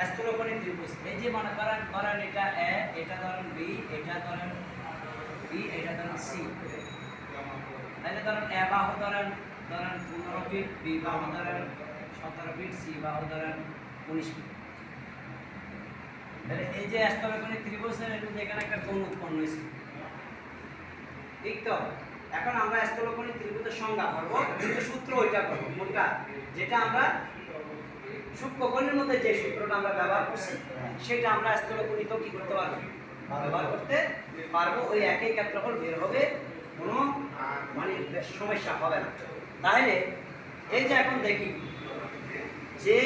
স্থূলকোণী ত্রিভুজ। এই যে মনে করেন এটা এ, এটা ধরেন বি, এটা ধরেন বি, এটা ধরেন সি। তাহলে ধরেন এ বাহু ধরেন 15 ফিট, বি বাহু ধরেন 17 ফিট, সি বাহু ধরেন 19 ফিট। তাহলে এই যে স্থূলকোণী ত্রিভুজের এখানে একটা কোণ উৎপন্ন হয়েছে, ঠিক তো? এখন আমরা স্থূলকোণী ত্রিভুজের সংজ্ঞা করবো, কিন্তু সূত্র ওইটা করবো কোনটা, যেটা আমরা সূক্ষ্মকোণের মধ্যে যে সূত্রটা আমরা ব্যবহার করছি সেটা আমরা স্থূলকোণীতেও কি করতে পারবো, ব্যবহার করতে পারবো। ওই একই ক্ষেত্রফল বের হবে, কোনো মানে সমস্যা হবে না। তাহলে এই যে এখন দেখি যে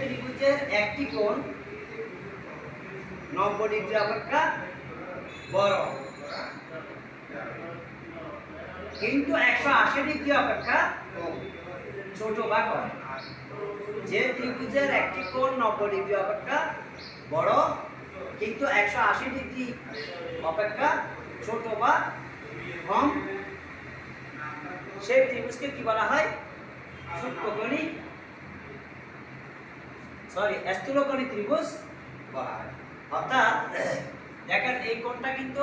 ত্রিভুজের একটি কোণ 90 ডিগ্রি অপেক্ষা বড়, কিন্তু 180 ডিগ্রি অপেক্ষা ছোট বা কম। যে ত্রিভুজের একটি কোণ 90 ডিগ্রি অপেক্ষা বড়, কিন্তু 180 ডিগ্রি অপেক্ষা ছোট বা কম, সেই ত্রিভুজকে কি বলা হয়? সূক্ষ্মকোণী স্থূলকোণী ত্রিভুজ বলা হয়। অর্থাৎ দেখেন এই কোণটা কিন্তু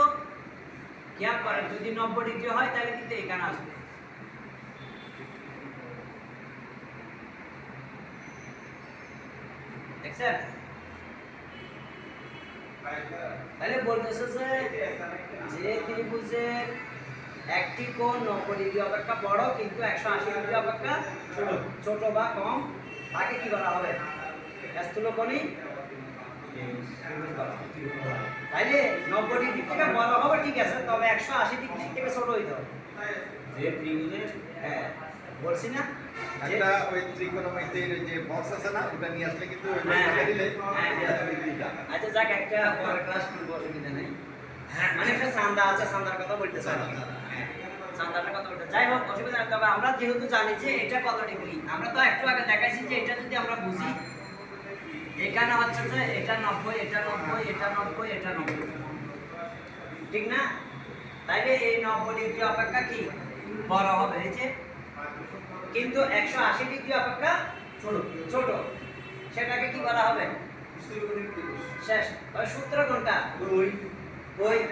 খেয়াল করেন, যদি 90 ডিগ্রি হয় তাহলে কিন্তু এখানে আসবে। দেখছেন? তাহলে বলতেছে যে ত্রিভুজের একটি কোণ 90 ডিগ্রি অপেক্ষা বড়, কিন্তু 180 ডিগ্রি অপেক্ষা ছোট বা কম, তাকে কি বলা হবে? স্থূলকোণী। তাইলে 90 ডিগ্রি থেকে বড় হবে, ঠিক আছে, তবে 180 ডিগ্রি থেকে ছোট হইতে হবে। যে ত্রিভুজের, হ্যাঁ বলছি না, একটা ওই ত্রিকোণমিতির যে বক্স আছে না, ওটা নিয়ে আসলে কিন্তু ওই বক্সটা দিলে আচ্ছা যাক, একটা পরের ক্লাস করব, অসুবিধা নেই। মানে একটা চান্দা আছে, চান্দার কথা বলতেছে, চান্দাটার কথা বলতে, যাই হোক অসুবিধা নেই। তবে আমরা যেহেতু জানি যে এটা কত ডিগ্রি, আমরা তো একটু আগে দেখাইছি যে এটা যদি আমরা বুঝি, এখানে হচ্ছে যে এটা 90, এটা 90, এটা 90, এটা 90, ঠিক না? তাইলে এই 90 ডিগ্রি অপেক্ষা কি বড় হবে, এই যে, কিন্তু 180 ডিগ্রি অপেক্ষা ছোট, সেটাকে কি বলা হবে? শেষ। তবে সূত্র কোনটা?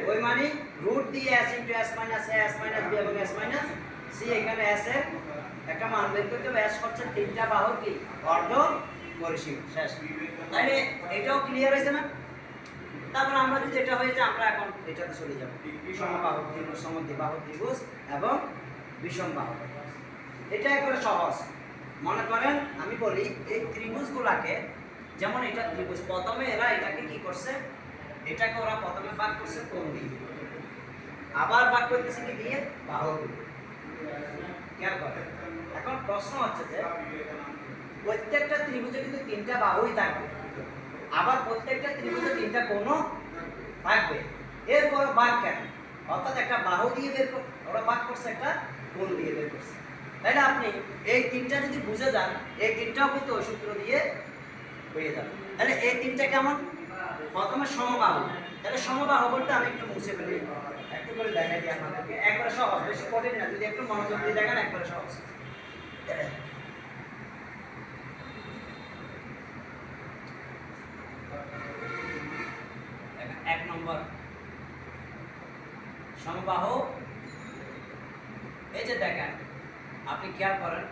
ওই মানে রুট দিয়ে s * s - a s - b এবং s - c, এখানে s এর একটা মান বের করতে হবে। s হচ্ছে তিনটা বাহুর কি অর্ধ পরিসীমা। শেষ। তাহলে এটাও ক্লিয়ার হয়েছে না? তারপর আমরা যদি এটা হয়ে যায়, আমরা এখন এটাতে চলে যাব, সমবাহু ত্রিভুজ, সমদ্বিবাহু ত্রিভুজ এবং বিষমবাহু। এটা একবারে সহজ। মনে করেন আমি বলি এই ত্রিভুজগুলোকে, যেমন এটা ত্রিভুজ, প্রথমে এরা এটাকে কি করছে, এটাকে ওরা প্রথমে ভাগ করছে কোণ দিয়ে, আবার ভাগ করতেছে কি দিয়ে? বাহু দিয়ে। খেয়াল করেন, এখন প্রশ্ন হচ্ছে যে প্রত্যেকটা ত্রিভুজে কিন্তু তিনটা বাহুই থাকবে, আবার প্রত্যেকটা ত্রিভুজে তিনটা কোণও থাকবে, এরপর ভাগ কেন? অর্থাৎ একটা বাহু দিয়ে বের করে ওরা ভাগ করছে, একটা কোণ দিয়ে বের করছে। তাইলে আপনি এই তিনটা যদি বুঝে যান, এই তিনটাও কিন্তু ওই সূত্র দিয়ে হয়ে যাবে। তাহলে এই তিনটা কেমন? প্রথমে সমবাহু। তাহলে সমবাহু বলতে আমি একটু মুছে ফেলি, একটু করে দেখাই দিই আপনাদেরকে, একবারে সহজ, বেশি কঠিন না, যদি একটু মনোযোগ দিয়ে দেখেন একবারে সহজ। এক নম্বর সমবাহু, এই যে দেখেন, আপনি খেয়াল করেন,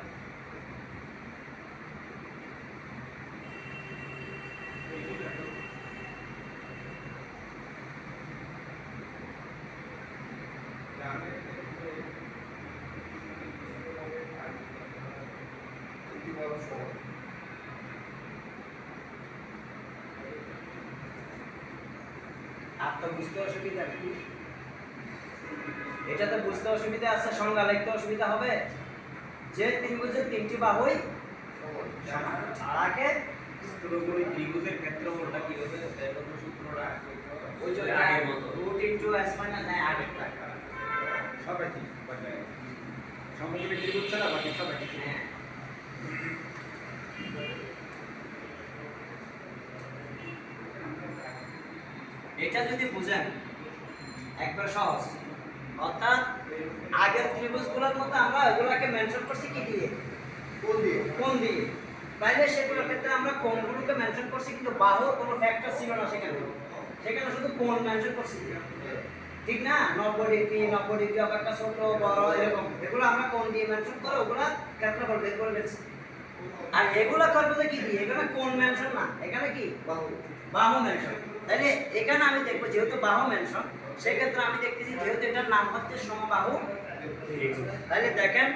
আর তো বুঝতে অসুবিধা কি? এটা তো বুঝতে অসুবিধা আছে, সংজ্ঞা লিখতে অসুবিধা হবে। যে ত্রিভুজের তিনটি বাহুই সমান, তাকে স্থূলকোণী ত্রিভুজের ক্ষেত্রফলটা কি হবে? সূত্রটা ওই যে আগের মতো, √(s - a) আগেরটা সবাই ঠিক, মানে সমকোণী ত্রিভুজ ছাড়া বাকি সবাই ঠিক। এটা যদি বুঝেন একবার সহজ। অর্থাৎ আগের ত্রিভুজগুলোর মতো আমরা এগুলোকে মেনশন করছি কি দিয়ে? কোণ দিয়ে। তাইলে সেগুলোর ক্ষেত্রে আমরা কোণগুলোকে মেনশন করছি, কিন্তু বাহুর কোনো ফ্যাক্টর ছিল না সেখানে। সেখানে শুধু কোণ মেনশন করছি, ঠিক না? 90 ডিগ্রি অপেক্ষা ছোট বড় এরকম, এগুলো আমরা কোণ দিয়ে মেনশন করে ওগুলা ক্ষেত্রফল বের করে ফেলছি। আর এগুলা করবো যে কি দিয়ে? এখানে কোণ মেনশন না, এখানে কি বাহু মেনশন। তাইলে এখানে আমি দেখবো যেহেতু বাহু মেনশন, সেক্ষেত্রে আমি দেখতেছি যেহেতু এটার নাম হচ্ছে সমবাহু ত্রিভুজ। তাহলে দেখেন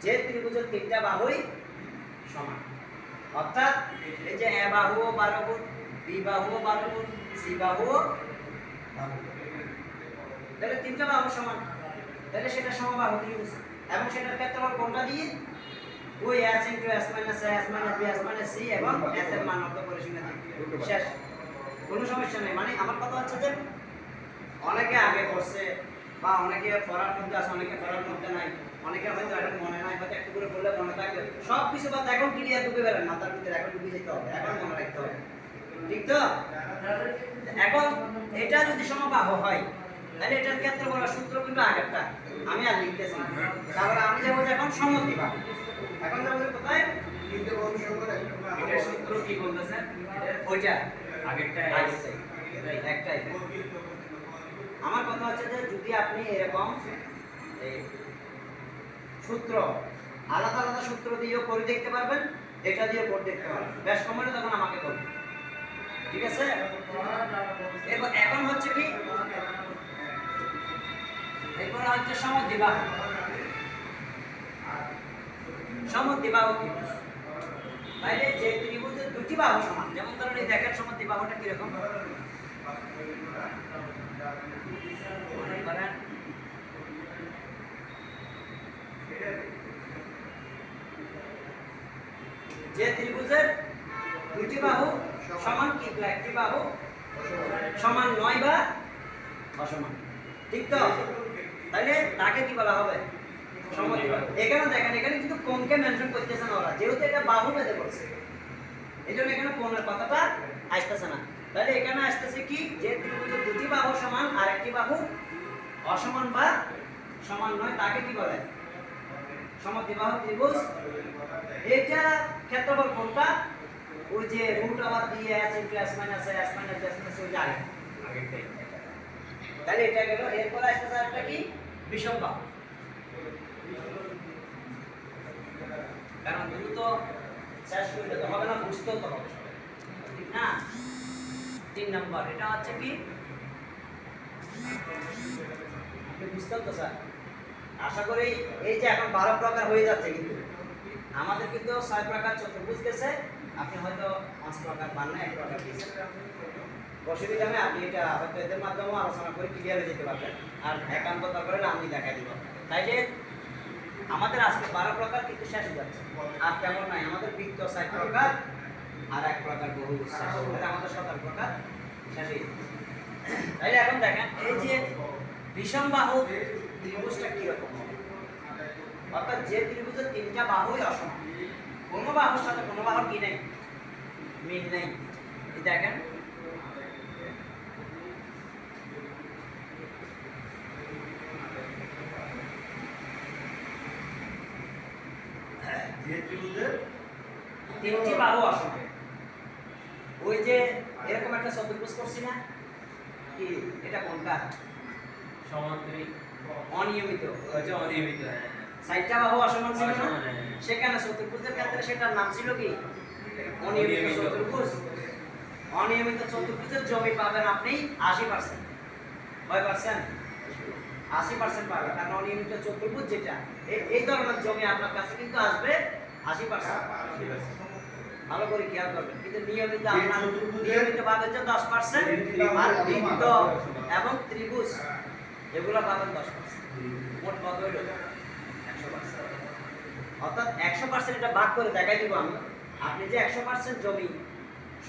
যে ত্রিভুজের তিনটা বাহুই সমান, অর্থাৎ এই যে এ বাহুও 12 গুণ, বি বাহুও 12 গুণ, সি বাহুও 12 গুণ। তাহলে তিনটা বাহু সমান, তাহলে সেটা সমবাহু ত্রিভুজ। এবং সেটার ক্ষেত্রফল কোনটা দিয়ে? ওই s * s - a s - b s - c এবং s এর মান অর্থ পরিসীমা দিয়ে শেষ। কোনো সমস্যা নেই। মানে আমার কথা হচ্ছে যে অনেকে আগে পড়ছে বা অনেকে পড়ার মধ্যে আছে, অনেকে পড়ার মধ্যে নাই, অনেকে হয়তো এখন মনে নাই, হয়তো একটু করে বললে মনে থাকবে। সব কিছু বাদ এখন ক্লিয়ার ঢুকে গেলেন মাথার ভিতরে, এখন ঢুকে যেতে হবে, এখন মনে রাখতে হবে, ঠিক তো? এখন এটা যদি সমবাহু হয় তাহলে এটার ক্ষেত্রফল সূত্র কিন্তু আগেরটা আমি আর লিখতেছি না। তাহলে আমি যাবো এখন সমদ্বিবাহু। এখন যাবো কোথায়? এটার সূত্র কি বলতেছেন? ওইটা আগেরটা একটাই। আমার কথা হচ্ছে যে যদি আপনি এরকম এই সূত্র আলাদা আলাদা সূত্র দিয়েও করে দেখতে পারবেন, এটা দিয়ে করে দেখতে পারবেন, বেশ কম হলে তখন আমাকে বলবেন, ঠিক আছে? এখন হচ্ছে কি, এরপর হচ্ছে সমদ্বিবাহু। সমদ্বিবাহু কি? তাইলে যে ত্রিভুজের দুটি বাহু সমান, যেমন ধরুন এই দেখেন সমদ্বিবাহুটা কিরকম, মনে করেন যে ত্রিভুজের দুটি বাহু সমান কিন্তু একটি বাহু সমান নয় বা অসমান, ঠিক তো? তাহলে তাকে কি বলা হবে? সমদ্বিবাহু। এখানে দেখেন, এখানে কিন্তু কোণকে মেনশন করতেছে না ওরা, যেহেতু এটা বাহু বেঁধে করছে, এই জন্য এখানে কোণের কথাটা আসতেছে না। তাহলে এখানে আসতেছে কি, যে ত্রিভুজের দুটি বাহু সমান আর একটি বাহু অসমান বা সমান নয়, তাকে কি বলে? সমদ্বিবাহু ত্রিভুজ। এটা ক্ষেত্রফল কোনটা? ওই যে রুট আবার দিয়ে s * s - a s - b s - c ওই যে আগেরটাই। তাহলে এটা গেল। এরপর আসতেছে একটা কি, বিষম বাহু। কারণ দ্রুত শেষ করলে তো হবে না, বুঝতেও তো হবে, ঠিক না? 3 নাম্বার এটা হচ্ছে কি, আপনি বুঝতেও তো স্যার, আশা করি এই যে এখন 12 প্রকার হয়ে যাচ্ছে, কিন্তু আমাদের কিন্তু 6 প্রকার চতুর্ভুজ গেছে, আপনি হয়তো 5 প্রকার পান না, 1 প্রকার দিয়েছেন। অসুবিধা নেই, আপনি এটা হয়তো এদের মাধ্যমে আলোচনা করে ক্লিয়ার হয়ে যেতে পারবেন। আর একান্ত দরকার হলে আমি দেখাই দিব। তাইলে আমাদের আজকে 12 প্রকার কিন্তু শেষ হয়ে যাচ্ছে। আর তেমন নাই, আমাদের বৃত্ত 6 প্রকার আর 1 প্রকার বহুভুজ শেষ। তাহলে আমাদের 17 প্রকার শেষ হয়ে যাচ্ছে। তাইলে এখন দেখেন এই যে বিষম বাহু ত্রিভুজটা কিরকম হবে, অর্থাৎ যে ত্রিভুজের তিনটা বাহুই অসমান, কোনো বাহুর সাথে কোনো বাহুর কি নেই, মিল নেই। এই দেখেন যে ত্রিভুজের তিনটি বাহু অসমান, ওই যে এরকম একটা চতুর্ভুজ করছি না কি, এটা কোনটা? সমান্তরিক অনিয়মিত। হচ্ছে অনিয়মিত। হ্যাঁ, 6টা বাহু অসমান ছিল না, অসমান, হ্যাঁ। সেখানে চতুর্ভুজের ক্ষেত্রে সেটার নাম ছিল কি, অনিয়মিত চতুর্ভুজ। অনিয়মিত চতুর্ভুজের জমি পাবেন আপনি 80%। কয় পার্সেন্ট? 80% পাবেন, কারণ অনিয়মিত চতুর্ভুজ যেটা, এই ধরনের জমি আপনার কাছে কিন্তু আসবে 80%। ভালো করে খেয়াল করবেন। কিন্তু নিয়মিত আপনার নিয়মিত পাবেন যে 10%, আর বৃত্ত এবং ত্রিভুজ এগুলো পাবেন 10%। মোট কত হইল? 100%। অর্থাৎ 100% এটা ভাগ করে দেখাই দিব আমি। আপনি যে 100% জমি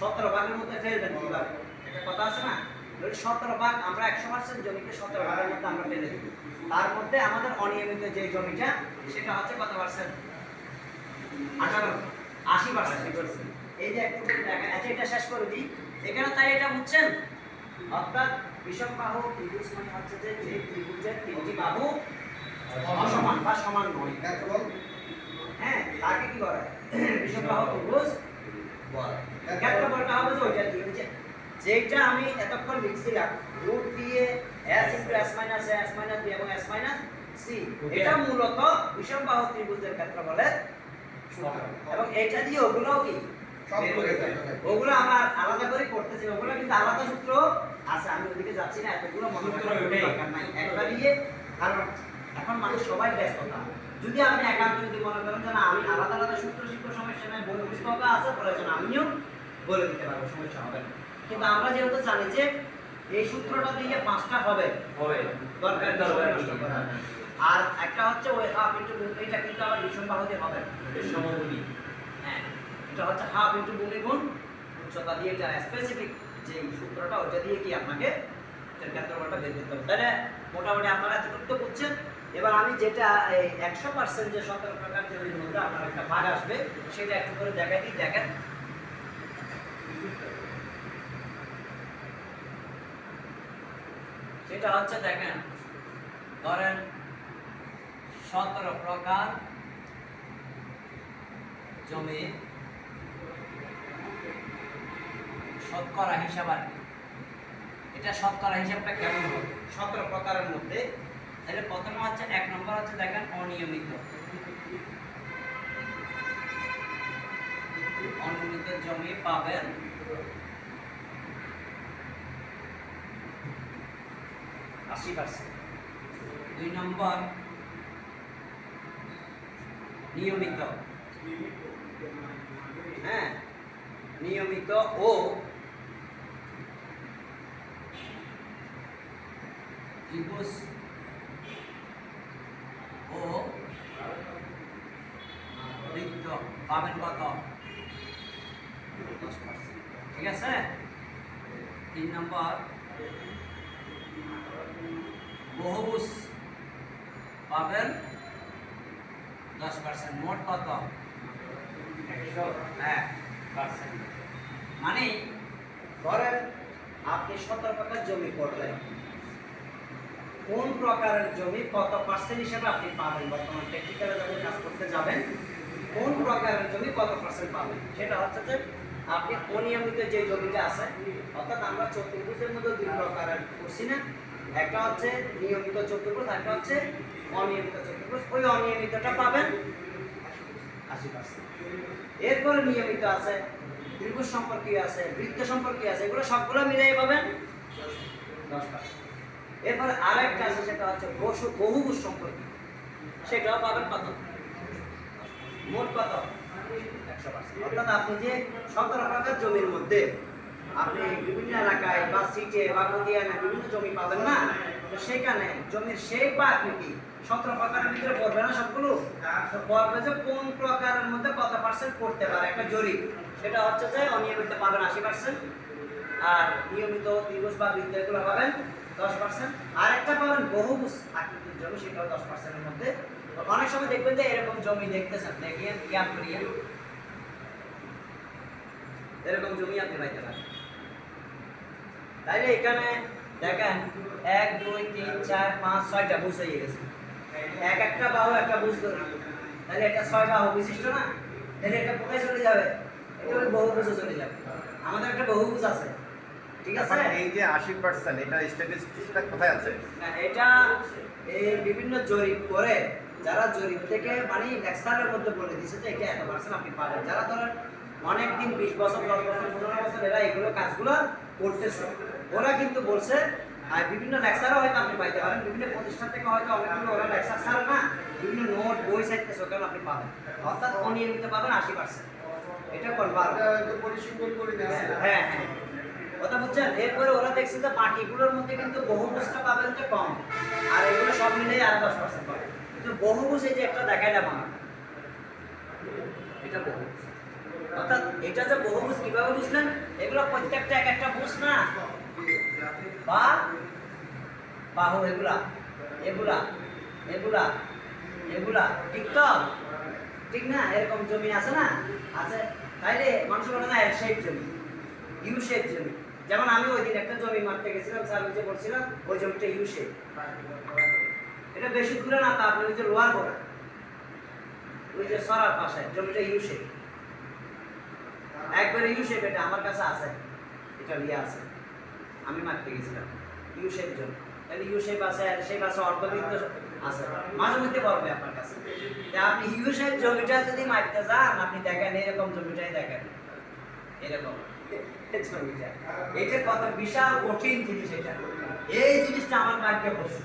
17 ভাগের মধ্যে ফেলবেন কিভাবে, একটা কথা আছে না, 17 ভাগ আমরা 100% জমিকে 17 ভাগের মধ্যে আমরা ফেলে দিব। তার মধ্যে আমাদের অনিয়মিত যে জমিটা সেটা হচ্ছে কত পার্সেন্ট? 80%। এই যে একটু দেখেন, আচ্ছা এটা শেষ করে দিই এখানে, তাই এটা বুঝছেন? অর্থাৎ বিষম বাহু ত্রিভুজ মানে হচ্ছে যে ত্রিভুজের তিনটি বাহু অসমান বা সমান নয়। হ্যাঁ, তাকে কি করে? বিষমবাহু ত্রিভুজ বলে। ক্ষেত্রফলটা হবে যে ওইটা দিয়ে হচ্ছে যেটা আমি এতক্ষণ লিখছিলাম রুট দিয়ে s * s - a s - b এবং s - c এটা মূলত বিষমবাহু ত্রিভুজের ক্ষেত্রফলের সূত্র এবং এটা দিয়ে ওগুলোও কি ওগুলো আমার আলাদা করে করতেছি ওগুলো কিন্তু আলাদা সূত্র আছে আমি ওদিকে যাচ্ছি না এতগুলো মনে রাখার দরকার নাই একবার দিয়ে কারণ এখন মানুষ সবাই ব্যস্ত যদি আপনি একান্ত যদি মনে করেন যে না আমি আলাদা আলাদা সূত্র শিখবো সমস্যা নাই বই পুস্তক আছে প্রয়োজন আমিও বলে দিতে পারবো সমস্যা হবে না কিন্তু আমরা যেহেতু জানি যে এই সূত্রটা দিয়ে 5টা হবে দরকার নষ্ট করা আর একটা হচ্ছে ওই হাফ ইনটু এটা কিন্তু আবার বিষমবাহুতে হবে সমভুমি হ্যাঁ এটা হচ্ছে হাফ ইনটু ভূমি গুণ উচ্চতা দিয়ে এটা স্পেসিফিক যে সূত্রটা ওটা দিয়ে কি আপনাকে এর ক্ষেত্রফলটা বের করতে হবে তাহলে মোটামুটি আপনারা এতটুকু তো বুঝছেন এবার আমি যেটা এই 100% যে 17 প্রকার জমির মধ্যে আপনার একটা ভাগ আসবে সেটা একটু করে দেখাই দিই দেখেন সেটা হচ্ছে দেখেন ধরেন 17 প্রকার জমি শতকরা হিসাব আর কি এটা শতকরা হিসাবটা কেমন হবে 17 প্রকারের মধ্যে তাহলে প্রথমে হচ্ছে 1 নম্বর হচ্ছে দেখেন অনিয়মিত জমি পাবেন 80%। 2 নম্বর নিয়মিত হ্যাঁ নিয়মিত ও ত্রিভুজ ও বৃত্ত পাবেন কত 10%। ঠিক আছে 3 নম্বর বহুভুজ পাবেন 10%। মোট কত 100% মানে ধরেন আপনি 17 প্রকার জমি করলেন কোন প্রকারের জমি কত পার্সেন্ট হিসেবে আপনি পাবেন বর্তমান টেকনিক্যালে যখন কাজ করতে যাবেন কোন প্রকারের জমি কত পার্সেন্ট পাবেন সেটা হচ্ছে যে আপনি অনিয়মিত যে জমিটা আছে অর্থাৎ আমরা চতুর্ভুজের মধ্যে 2 প্রকারের করছি না একটা হচ্ছে নিয়মিত চতুর্ভুজ একটা হচ্ছে অনিয়মিত চতুর্ভুজ ওই অনিয়মিতটা পাবেন 80%। এরপরে নিয়মিত আছে ত্রিভুজ সম্পর্কীয় আছে বৃত্ত সম্পর্কীয় আছে এগুলো সবগুলো মিলিয়ে পাবেন 10%। এরপরে আরেকটা আছে সেটা হচ্ছে বহুভুজ সম্পর্কীয় সেটাও পাবেন কত মোট কত 100%। অর্থাৎ আপনি যে 17 প্রকার জমির মধ্যে আপনি বিভিন্ন এলাকায় বা সিটে বা নদীয়ানা বিভিন্ন জমি পাবেন না তো সেখানে জমির শেপ বা আকৃতি 17 প্রকারের ভিতরে পড়বে না সবগুলো তো পড়বে যে কোন প্রকারের মধ্যে কত পার্সেন্ট করতে পারে একটা জরিপ সেটা হচ্ছে যে অনিয়মিত পাবেন 80% আর নিয়মিত ত্রিভুজ বা বৃত্ত এগুলো পাবেন 10%। আর একটা পাবেন বহুভুজ আকৃতির জমি সেটাও 10% এর মধ্যে। অনেক সময় দেখবেন যে এরকম জমি দেখতেছেন দেখিয়ে জ্ঞান করিয়ে এরকম জমি আপনি পাইতে পারেন তাইলে এখানে দেখেন 1 2 3 4 5 6টা বুঝ হয়ে গেছে একটা বাহু একটা বুঝ ধরে তাহলে এটা 6 বাহু বিশিষ্ট না তাহলে এটা কোথায় চলে যাবে এটা ওই বহুভুজে চলে যাবে আমাদের একটা বহুভুজ আছে ঠিক আছে এই যে 80% এটা স্ট্যাটিস্টিক্সটা কোথায় আছে না এটা এই বিভিন্ন জরিপ করে যারা জরিপ থেকে মানে লেকচারের মধ্যে বলে দিয়েছে যে এটা এত পার্সেন্ট আপনি পাবেন যারা ধরেন অনেক দিন 20 বছর 10 বছর 15 বছর এরা এগুলো কাজগুলো করতেছে ওরা কিন্তু বলছে আর বিভিন্ন লেকচারও হয়তো আপনি পাইতে পারেন বিভিন্ন প্রতিষ্ঠান থেকে হয়তো অনেকগুলো ওরা লেকচার ছাড়ে না বিভিন্ন নোট বই সাইতেছে ওখানে আপনি পাবেন অর্থাৎ অনিয়মিত পাবেন 80%। এটা কনফার্ম পরিশোধন করে দেওয়া হ্যাঁ হ্যাঁ কথা বুঝছেন এরপরে ওরা দেখছে যে বাকিগুলোর মধ্যে কিন্তু বহুভুজটা পাবেন যে কম আর এগুলো সব মিলিয়ে আর 10% পাবেন কিন্তু বহুভুজ এই যে একটা দেখাইলাম আমার এটা বহুভুজ অর্থাৎ এটা যে বহুভুজ কিভাবে বুঝলেন এগুলো প্রত্যেকটা এক একটা ভুজ না বা বাহু এগুলা এগুলা এগুলা এগুলা ঠিক তো ঠিক না এরকম জমি আছে না আছে তাইলে মানুষ বলে না এল শেপ জমি ইউ শেপ জমি যেমন আমি ওই দিন একটা জমি মারতে গেছিলাম স্যার ওই যে বলছিলাম ওই জমিটা ইউ শেপ এটা বেশি দূরে না তা আপনি ওই যে লোয়ার বড় ওই যে সরার পাশে জমিটা ইউ শেপ একবার ইউ শেপ, এটা আমার কাছে আছে, এটা লিয়া আছে, আমি মারতে গেছিলাম ইউ শেপ জন্য। তাহলে ইউ শেপ আছে, এল শেপ আছে, অর্ধবৃত্ত আছে, মাঝে মধ্যে পারবে আপনার কাছে। তা আপনি ইউ শেপ জমিটা যদি মারতে যান, আপনি দেখেন এরকম জমিটাই দেখেন, এরকম জমিটা। এটা কত বিশাল কঠিন জিনিস এটা, এই জিনিসটা আমার ভাগ্যে পড়ছে।